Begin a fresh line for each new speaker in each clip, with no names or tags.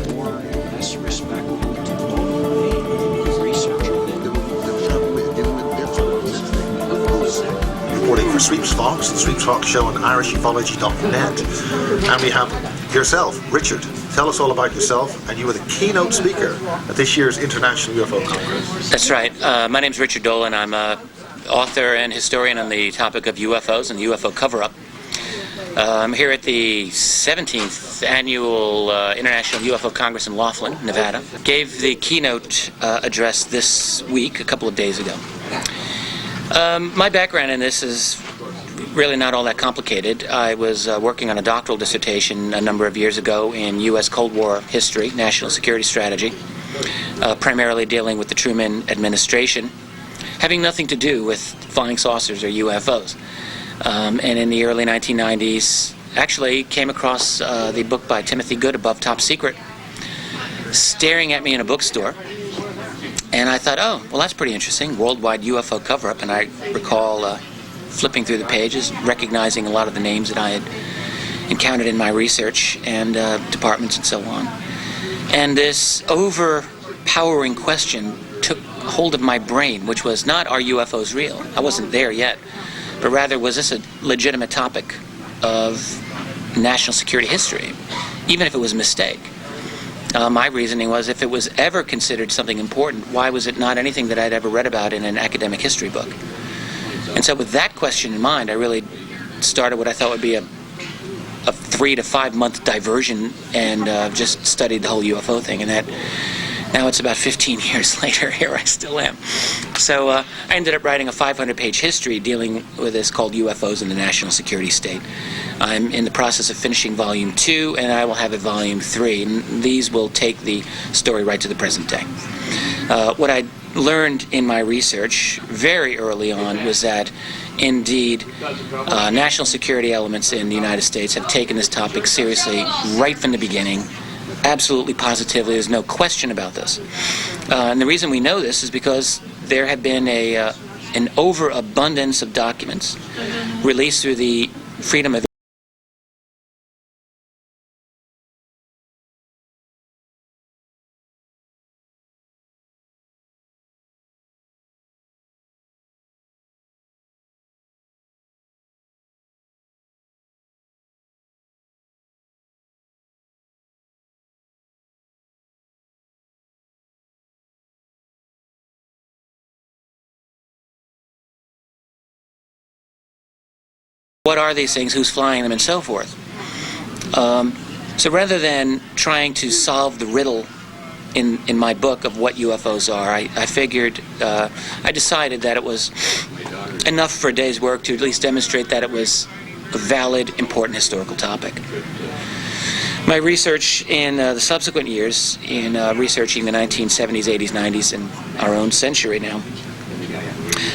more or less respect to the researcher
reporting for Sweeps Fox, the Sweeps Fox Show on irishufology.net. And we have yourself, Richard. Tell us all about yourself, and you were the keynote speaker at this year's International UFO Congress.
That's right. My name's Richard Dolan. I'm an author and historian on the topic of UFOs and the UFO cover-up. I'm here at the 17th Annual International UFO Congress in Laughlin, Nevada. Gave the keynote address this week, a couple of days ago. My background in this is really not all that complicated. I was working on a doctoral dissertation a number of years ago in U.S. Cold War history, national security strategy, primarily dealing with the Truman administration, having nothing to do with flying saucers or UFOs. And in the early 1990s, actually came across the book by Timothy Good, Above Top Secret, staring at me in a bookstore. And I thought, oh, well, that's pretty interesting, worldwide UFO cover-up. And I recall flipping through the pages, recognizing a lot of the names that I had encountered in my research and departments and so on. And this overpowering question took hold of my brain, which was not, are UFOs real? I wasn't there yet. But rather, was this a legitimate topic of national security history, even if it was a mistake? My reasoning was, if it was ever considered something important, why was it not anything that I'd ever read about in an academic history book? And so with that question in mind, I really started what I thought would be a 3 to 5 month diversion and just studied the whole UFO thing. And that now it's about 15 years later, here I still am. So I ended up writing a 500-page history dealing with this called UFOs in the National Security State. I'm in the process of finishing Volume 2, and I will have a Volume 3. And these will take the story right to the present day. What I learned in my research very early on was that, indeed, national security elements in the United States have taken this topic seriously right from the beginning. Absolutely, positively, there's no question about this. And the reason we know this is because there have been an overabundance of documents released through the Freedom of what are these things, who's flying them, and so forth. So rather than trying to solve the riddle in my book of what UFOs are, I figured, I decided that it was enough for a day's work to at least demonstrate that it was a valid, important historical topic. My research in the subsequent years, in researching the 1970s, 80s, 90s, and our own century now,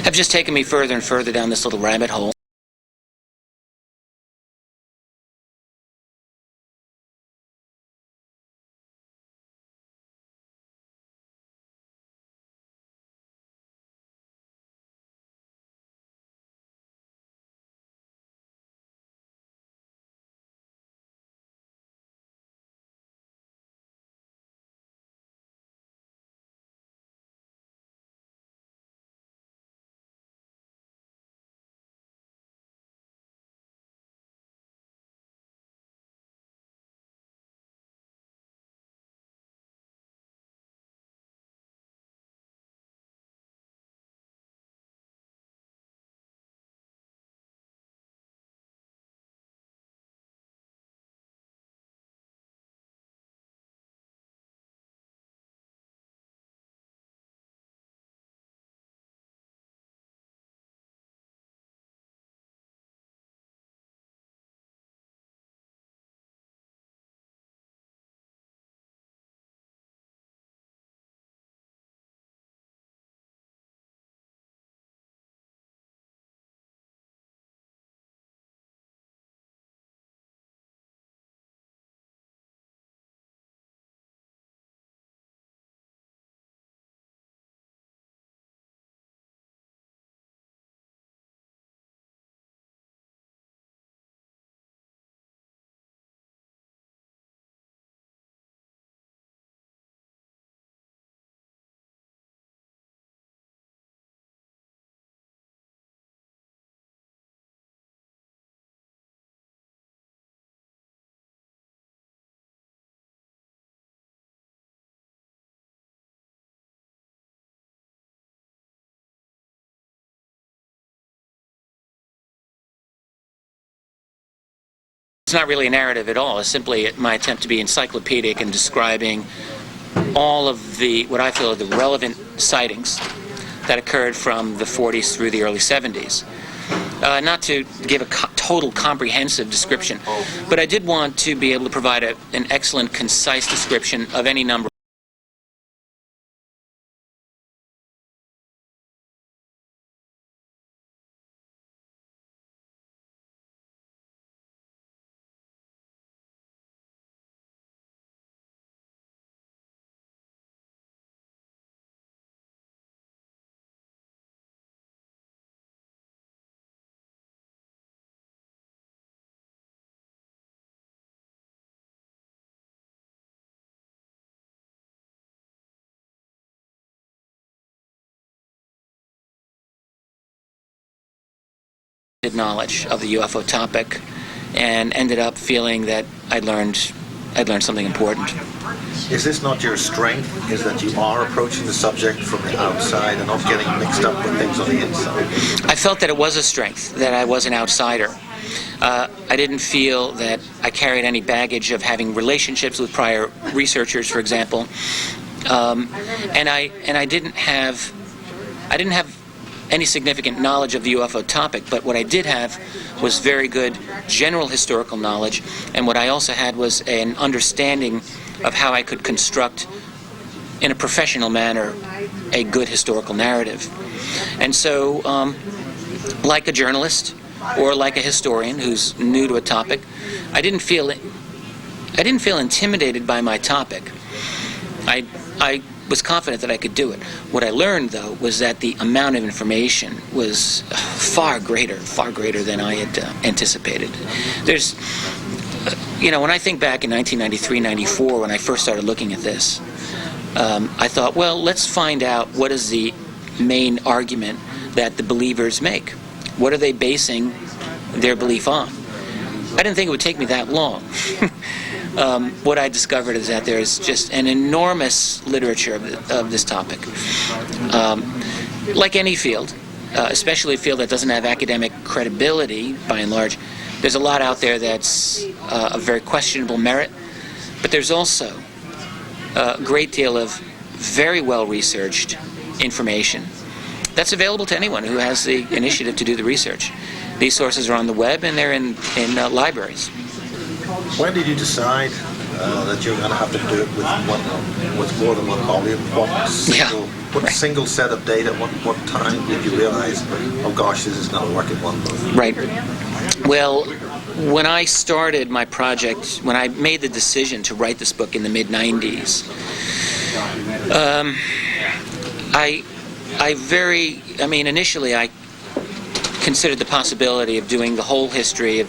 have just taken me further and further down this little rabbit hole. It's not really a narrative at all. It's simply my attempt to be encyclopedic in describing all of the, what I feel are the relevant sightings that occurred from the 40s through the early 70s. Not to give a total comprehensive description, but I did want to be able to provide an excellent, concise description of any number of knowledge of the UFO topic, and ended up feeling that I'd learned something important.
Is this not your strength? Is that you are approaching the subject from the outside and not getting mixed up with things on the inside?
I felt that it was a strength, that I was an outsider. I didn't feel that I carried any baggage of having relationships with prior researchers, for example, and I didn't have any significant knowledge of the UFO topic, but what I did have was very good general historical knowledge, and what I also had was an understanding of how I could construct, in a professional manner, a good historical narrative. And so, like a journalist or like a historian who's new to a topic, I didn't feel intimidated by my topic. I was confident that I could do it. What I learned, though, was that the amount of information was far greater than I had anticipated. There's, when I think back in 1993, 94, when I first started looking at this, I thought, well, let's find out what is the main argument that the believers make. What are they basing their belief on? I didn't think it would take me that long. What I discovered is that there's just an enormous literature of this topic. Like any field, especially a field that doesn't have academic credibility, by and large, there's a lot out there that's of very questionable merit, but there's also a great deal of very well-researched information that's available to anyone who has the initiative to do the research. These sources are on the web, and they're in libraries.
When did you decide that you were going to have to do it with more than one volume? What single set of data? What time did you realize, oh gosh, this is going to work in one book?
Right. Well, when I started my project, when I made the decision to write this book in the mid-90s, initially I considered the possibility of doing the whole history of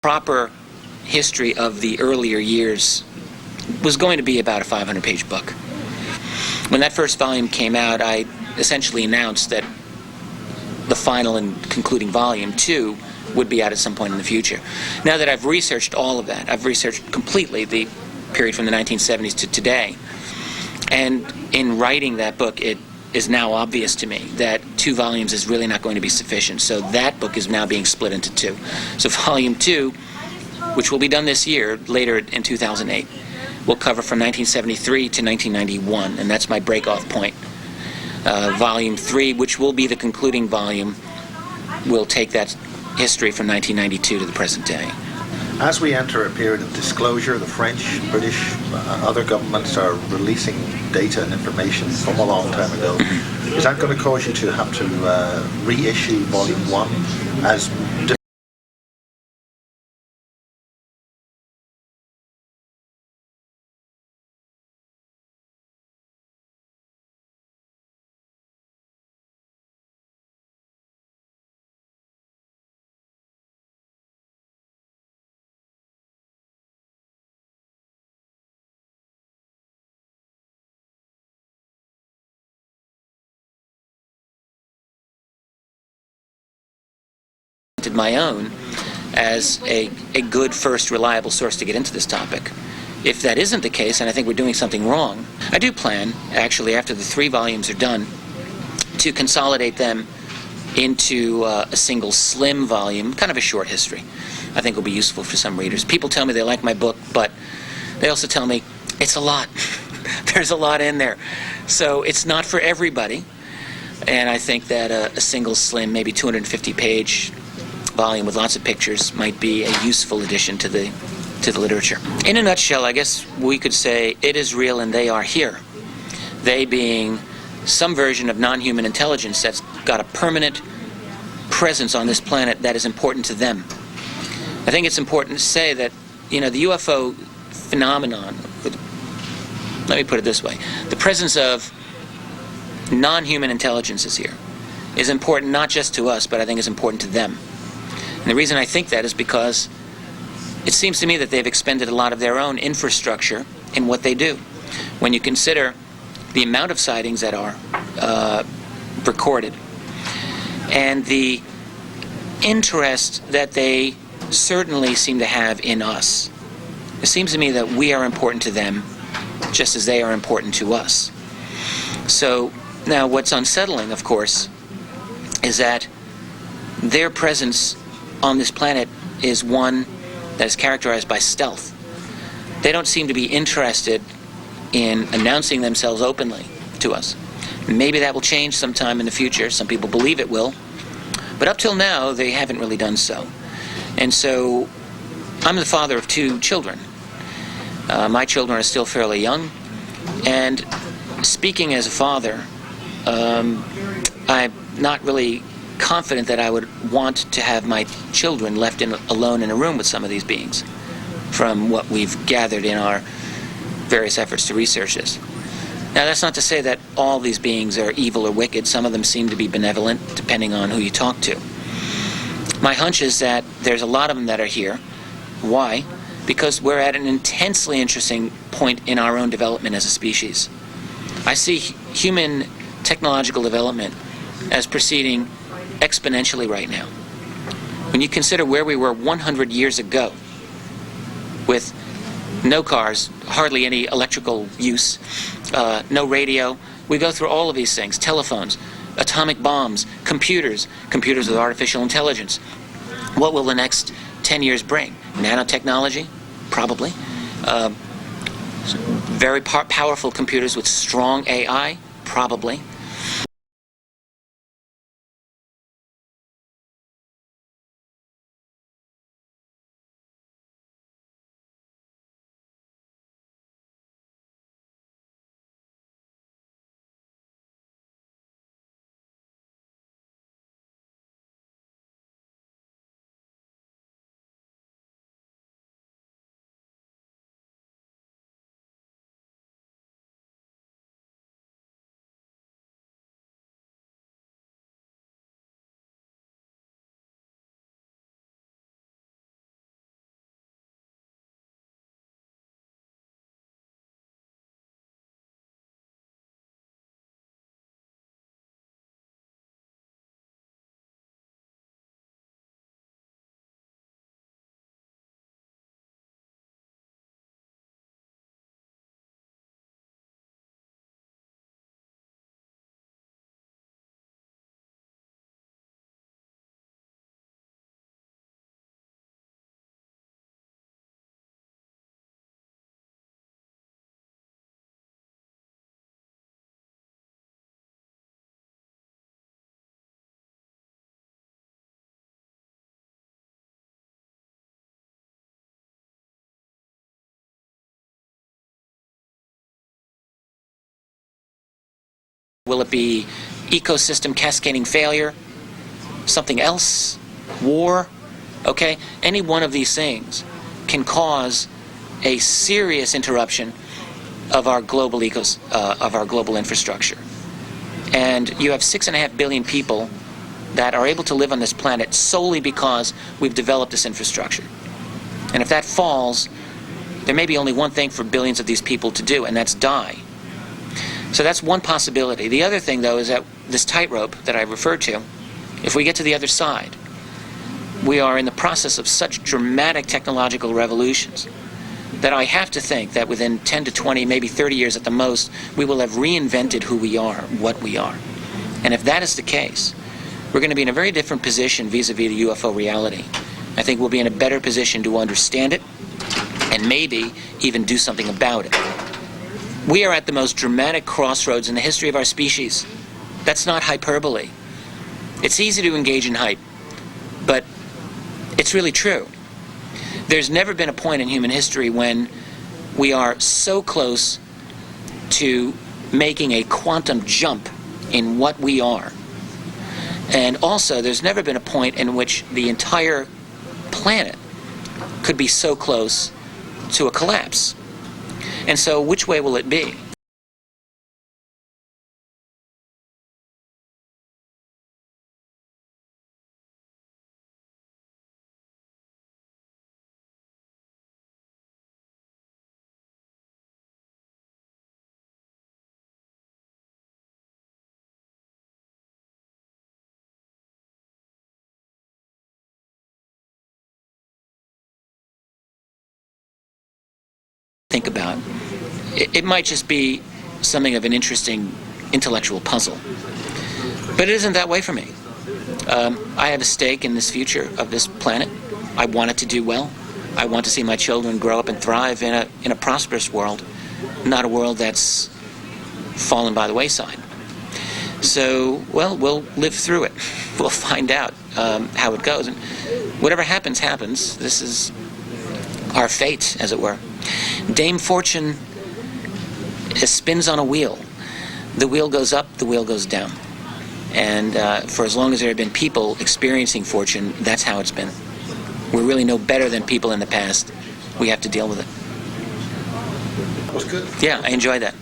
proper history of the earlier years was going to be about a 500-page book. When that first volume came out, I essentially announced that the final and concluding volume 2 would be out at some point in the future. Now that I've researched all of that, I've researched completely the period from the 1970s to today, and in writing that book, it is now obvious to me that 2 volumes is really not going to be sufficient. So that book is now being split into 2. So volume 2, which will be done this year, later in 2008, will cover from 1973 to 1991, and that's my break-off point. Volume 3, which will be the concluding volume, will take that history from 1992 to the present day.
As we enter a period of disclosure, the French, British, other governments are releasing data and information from a long time ago. Is that going to cause you to have to reissue Volume 1 as
my own as a good first reliable source to get into this topic. If that isn't the case, and I think we're doing something wrong, I do plan, actually, after the 3 volumes are done, to consolidate them into a single slim volume, kind of a short history. I think will be useful for some readers. People tell me they like my book, but they also tell me it's a lot. There's a lot in there. So it's not for everybody. And I think that a single slim, maybe 250-page volume with lots of pictures might be a useful addition to the literature. In a nutshell, I guess we could say it is real and they are here. They being some version of non-human intelligence that's got a permanent presence on this planet that is important to them. I think it's important to say that, the UFO phenomenon, let me put it this way, the presence of non-human intelligences here is important not just to us, but I think is important to them. And the reason I think that is because it seems to me that they've expended a lot of their own infrastructure in what they do. When you consider the amount of sightings that are recorded and the interest that they certainly seem to have in us, it seems to me that we are important to them just as they are important to us. So now what's unsettling, of course, is that their presence on this planet is one that is characterized by stealth. They don't seem to be interested in announcing themselves openly to us. Maybe that will change sometime in the future. Some people believe it will. But up till now, they haven't really done so. And so, I'm the father of 2 children. My children are still fairly young. And speaking as a father, I'm not really confident that I would want to have my children left alone in a room with some of these beings, from what we've gathered in our various efforts to research this. Now, that's not to say that all these beings are evil or wicked. Some of them seem to be benevolent, depending on who you talk to. My hunch is that there's a lot of them that are here. Why? Because we're at an intensely interesting point in our own development as a species. I see human technological development as proceeding exponentially right now. When you consider where we were 100 years ago, with no cars, hardly any electrical use, no radio, we go through all of these things: telephones, atomic bombs, computers with artificial intelligence. What will the next 10 years bring? Nanotechnology? Probably. Very powerful computers with strong AI? Probably. Will it be ecosystem cascading failure? Something else? War? Okay? Any one of these things can cause a serious interruption of our global infrastructure. And you have 6.5 billion people that are able to live on this planet solely because we've developed this infrastructure. And if that falls, there may be only one thing for billions of these people to do, and that's die. So that's one possibility. The other thing, though, is that this tightrope that I referred to, if we get to the other side, we are in the process of such dramatic technological revolutions that I have to think that within 10 to 20, maybe 30 years at the most, we will have reinvented who we are, what we are. And if that is the case, we're going to be in a very different position vis-a-vis the UFO reality. I think we'll be in a better position to understand it and maybe even do something about it. We are at the most dramatic crossroads in the history of our species. That's not hyperbole. It's easy to engage in hype, but it's really true. There's never been a point in human history when we are so close to making a quantum jump in what we are. And also, there's never been a point in which the entire planet could be so close to a collapse. And so, which way will it be? Think about. It might just be something of an interesting intellectual puzzle. But it isn't that way for me. I have a stake in this future of this planet. I want it to do well. I want to see my children grow up and thrive in a prosperous world, not a world that's fallen by the wayside. So, well, we'll live through it. We'll find out how it goes. And whatever happens, happens. This is our fate, as it were. Dame Fortune spins on a wheel. The wheel goes up, the wheel goes down. And for as long as there have been people experiencing fortune, that's how it's been. We're really no better than people in the past. We have to deal with it.
That was good.
Yeah, I enjoyed that.